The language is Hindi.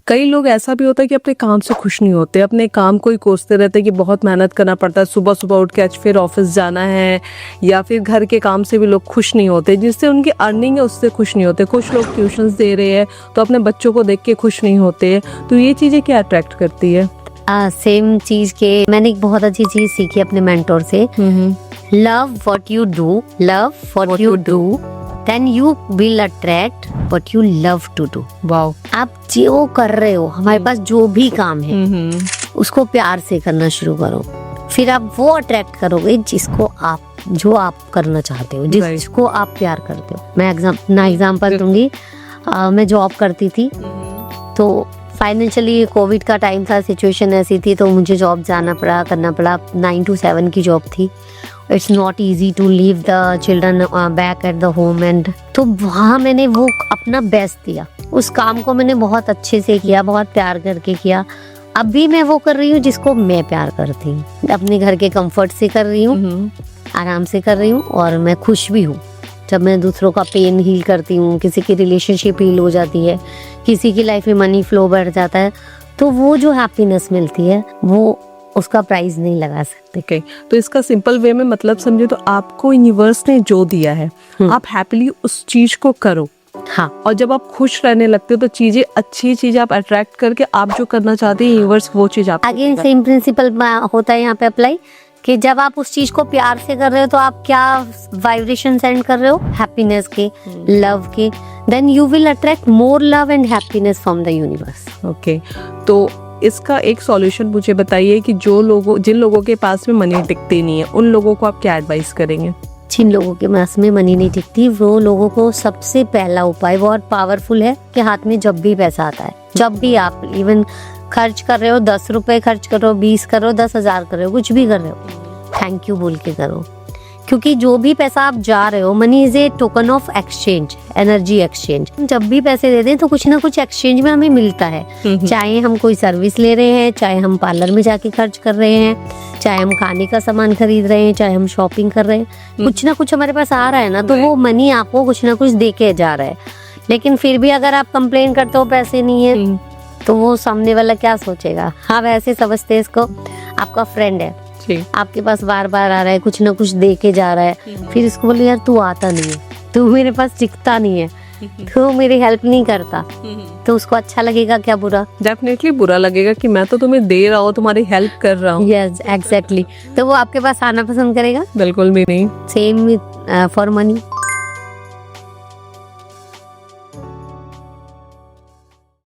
कई लोग ऐसा भी होता है कि अपने काम से खुश नहीं होते, अपने काम को ही कोसते रहते हैं कि बहुत मेहनत करना पड़ता है, सुबह सुबह उठ के आज फिर ऑफिस जाना है, या फिर घर के काम से भी लोग खुश नहीं होते, जिससे उनकी अर्निंग है उससे खुश नहीं होते। कुछ लोग ट्यूशन्स दे रहे हैं तो अपने बच्चों को देख के खुश नहीं होते। तो ये चीज़ें क्या अट्रैक्ट करती है? सेम चीज के मैंने एक बहुत अच्छी चीज सीखी अपने मेंटोर से। Love what you do, love what you do, then you will attract what you love to do. Wow. आप जो कर रहे हो, हमारे पास जो भी काम है उसको प्यार से करना शुरू करो, फिर आप वो अट्रैक्ट करोगे जो आप करना चाहते हो, जिसको आप प्यार करते हो। मैं अपना एग्जांपल दूंगी। मैं जॉब करती थी, तो फाइनेंशियली कोविड का टाइम था, सिचुएशन ऐसी थी, तो मुझे जॉब जाना पड़ा, करना पड़ा। 9 to 7 की जॉब थी। It's not easy to leave the children back at the home and तो वहाँ मैंने वो अपना बेस्ट दिया। उस काम को मैंने बहुत अच्छे से किया, बहुत प्यार करके किया। अभी मैं वो कर रही हूँ जिसको मैं प्यार करती हूँ, अपने घर के कंफर्ट से कर रही हूँ, आराम से कर रही हूँ, और मैं खुश भी हूँ। जब मैं दूसरों का पेन हील करती हूँ, किसी की रिलेशनशिप हील हो जाती है, किसी की लाइफ में मनी फ्लो बढ़ जाता है, तो वो जो हैप्पीनेस मिलती है वो उसका प्राइस नहीं लगा सकते। Okay. तो इसका सिंपल वे में मतलब समझे तो आपको यूनिवर्स ने जो दिया है आप हैप्पीली उस चीज को करो। हाँ। और जब आप खुश रहने लगते हो तो चीजें, अच्छी चीजें आप अट्रैक्ट करके आप जो करना चाहते हैं यूनिवर्स वो चीज आप अगेन सेम प्रिंसिपल होता है यहाँ पे अप्लाई, कि जब आप उस चीज को प्यार से कर रहे हो तो आप क्या वाइब्रेशन सेंड कर रहे हो, हैप्पीनेस के, लव के, then you will attract more love and happiness from the universe. Okay. तो इसका एक सॉल्यूशन मुझे बताइए कि जिन लोगों के पास में मनी टिकती नहीं है, उन लोगों को आप क्या एडवाइस करेंगे? जिन लोगों के पास में मनी नहीं टिकती, वो लोगों को सबसे पहला उपाय बहुत पावरफुल है कि हाथ में जब भी पैसा आता है, जब भी आप इवन खर्च कर रहे हो, 10 रुपए खर्च करो, 20 करो, 10,000 कर रहे हो, कुछ भी कर रहे हो, थैंक यू बोल के करो। क्योंकि जो भी पैसा आप जा रहे हो, money is A token of exchange, energy exchange. जब भी पैसे देते हैं तो कुछ ना कुछ एक्सचेंज में हमें मिलता है। चाहे हम कोई सर्विस ले रहे हैं, चाहे हम पार्लर में जाके खर्च कर रहे हैं, चाहे हम खाने का सामान खरीद रहे हैं, चाहे हम शॉपिंग कर रहे हैं, कुछ ना कुछ हमारे पास आ रहा है ना, तो वो मनी आपको कुछ ना कुछ दे के जा रहा है। लेकिन फिर भी अगर आप कंप्लेन करते हो पैसे नहीं है, तो वो सामने वाला क्या सोचेगा? आप ऐसे समझते हैं इसको, आपका फ्रेंड है, आपके पास बार बार आ रहा है, कुछ ना कुछ दे के जा रहा है, फिर इसको बोले यार तू आता नहीं है, तू मेरे पास टिकता नहीं है, तू मेरी हेल्प नहीं करता, तो उसको अच्छा लगेगा क्या बुरा? डेफिनेटली बुरा लगेगा कि मैं तो तुम्हें दे रहा हूँ, तुम्हारी हेल्प कर रहा हूँ। Yes exactly. तो वो आपके पास आना पसंद करेगा? बिल्कुल भी नहीं। Same for money.